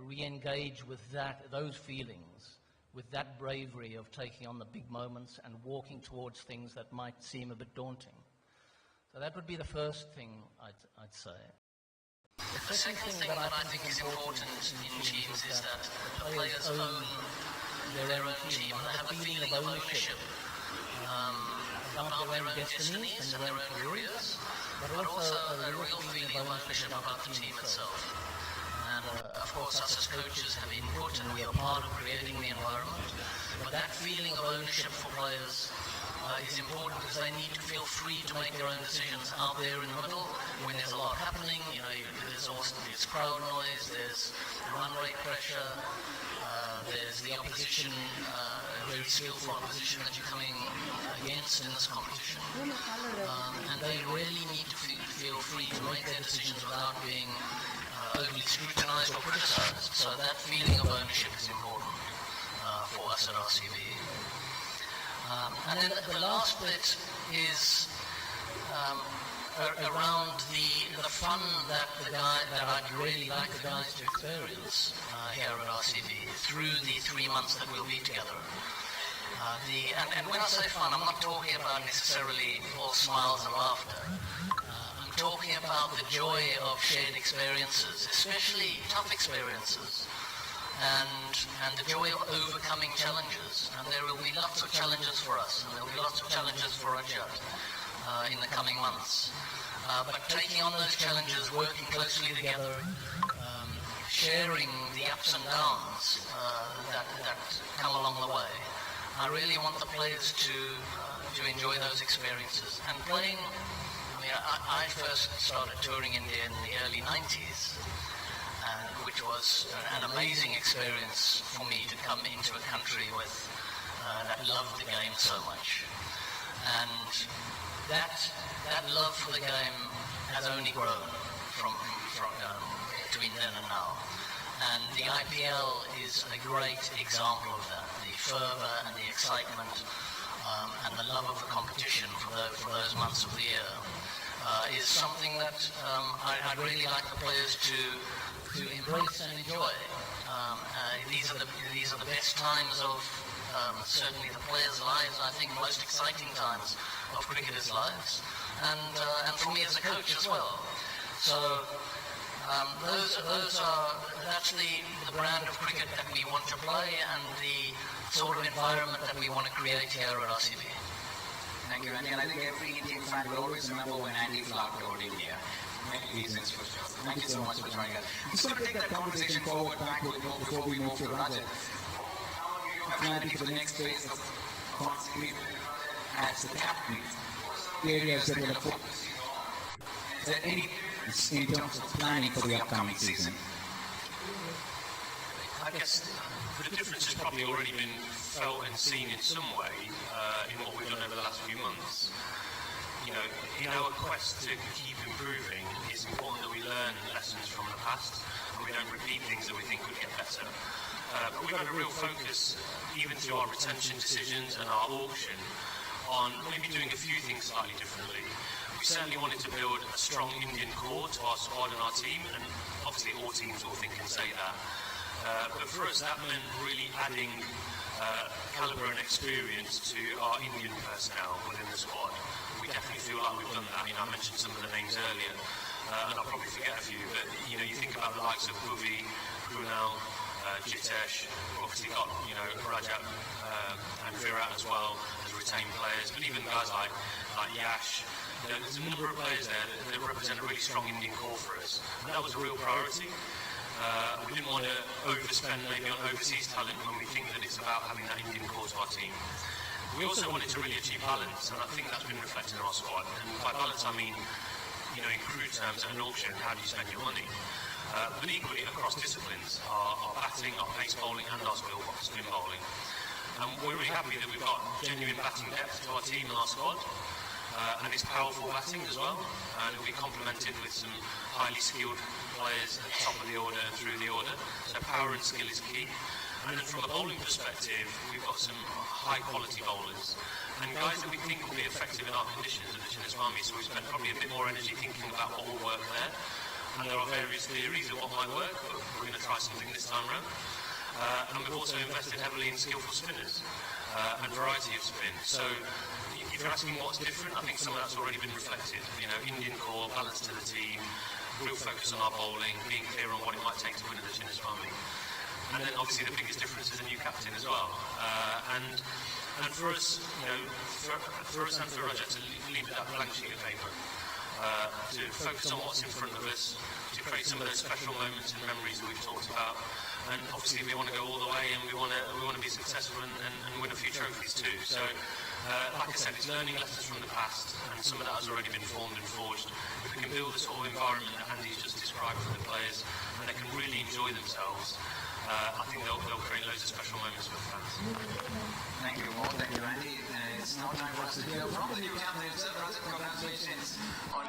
re-engage with those feelings, with that bravery of taking on the big moments and walking towards things that might seem a bit daunting. So that would be the first thing I'd say. The second thing that I think is important in teams is that the players own their own team and they have a feeling of ownership about their own destinies and their own careers, but also a real feeling of ownership about the team itself. And of course, us as coaches have input and we are part of creating the environment. But that feeling of ownership for players is important because they need to feel free to make their own decisions out there in the middle when there's a lot happening. You know, there's crowd noise, there's run rate pressure, there's the opposition, very skillful opposition that you're coming against in this competition. And they really need to feel free to make their decisions without being overly scrutinized or criticized. So that feeling of ownership is important for us at RCB. And then the last bit is around the fun that I'd really like the guys to experience here at RCB through the 3 months that we'll be together. And when I say fun, I'm not talking about necessarily all smiles and laughter. I'm talking about the joy of shared experiences, especially tough experiences, and the joy of overcoming challenges. And there will be lots of challenges for us, and there will be lots of challenges for Rajat in the coming months. But taking on those challenges, working closely together, sharing the ups and downs that come along the way. I really want the players to enjoy those experiences. And playing, I first started touring India in the early 90s, which was an amazing experience for me to come into a country with that loved the game so much. And that love for the game has only grown from between then and now. And the IPL is a great example of that. The fervour and the excitement and the love of the competition for those months of the year is something that I'd really like the players to embrace and enjoy. These are the best times of certainly the players' lives. I think most exciting times of cricketers' lives, and for me as a coach as well. So that's the brand of cricket that we want to play and the sort of environment that we want to create here at RCB. Thank you, Andy. And I think every Indian fan will always remember when Andy flagged over India. Many reasons for sure. Thank you so much for joining us. I'm just going to take that conversation forward backward before we move to Rajat. Planning for the next phase of constantly as the captain, the areas that will focus. Is there any in terms of planning for the upcoming season? I guess the difference has probably already been felt and seen in some way in what we've done over the last few months. You know, in our quest to keep improving, it's important that we learn lessons from the past and we don't repeat things that we think could get better. But we've had a real focus, even through our retention decisions and our auction, on maybe doing a few things slightly differently. We certainly wanted to build a strong Indian core to our squad and our team, and obviously all teams will think and say that. But for us, that meant really adding calibre and experience to our Indian personnel within the squad. We definitely feel like we've done that. I mentioned some of the names earlier, and I'll probably forget a few, but you think about the likes of Bhuvi, Krunal, Jitesh, obviously got Rajat and Virat as well as retained players, but even guys like Yash. There's a number of players there that represent a really strong Indian core for us, and that was a real priority. We didn't want to overspend maybe on overseas talent when we think that it's about having that Indian core to our team. We also wanted to really achieve balance, and I think that's been reflected in our squad. And by balance, I mean, in crude terms, at an auction, how do you spend your money? But equally across disciplines, our batting, our pace bowling, and our spin bowling. And we're really happy that we've got genuine batting depth to our team and our squad. And it's powerful batting as well, and it'll be complemented with some highly skilled players at the top of the order and through the order. So power and skill is key. And then from a bowling perspective, we've got some high quality bowlers and guys that we think will be effective in our conditions at the Chinnaswamy. So we spent probably a bit more energy thinking about what will work there. and there are various theories of what might work, but we're going to try something this time round. And we've also invested heavily in skillful spinners and variety of spin. So if you're asking what's different, I think some of that's already been reflected. You know, Indian core, balance to the team, real focus on our bowling, being clear on what it might take to win at the Chinnaswamy. And then obviously the biggest difference is a new captain as well. And for us, you know, for us and for Roger to leave that blank sheet of paper, to focus on what's in front of us, to create some of those special moments and memories that we've talked about. And obviously we want to go all the way, and we want to be successful and win a few trophies too. So, like I said, it's learning lessons from the past, and some of that has already been formed and forged. If we can build the sort of environment that Andy's just described for the players, and they can really enjoy themselves, I think they'll create loads of special moments for the fans. Thank you all. Thank you, Andy. It's now time for us to hear from the new captain himself. Congratulations on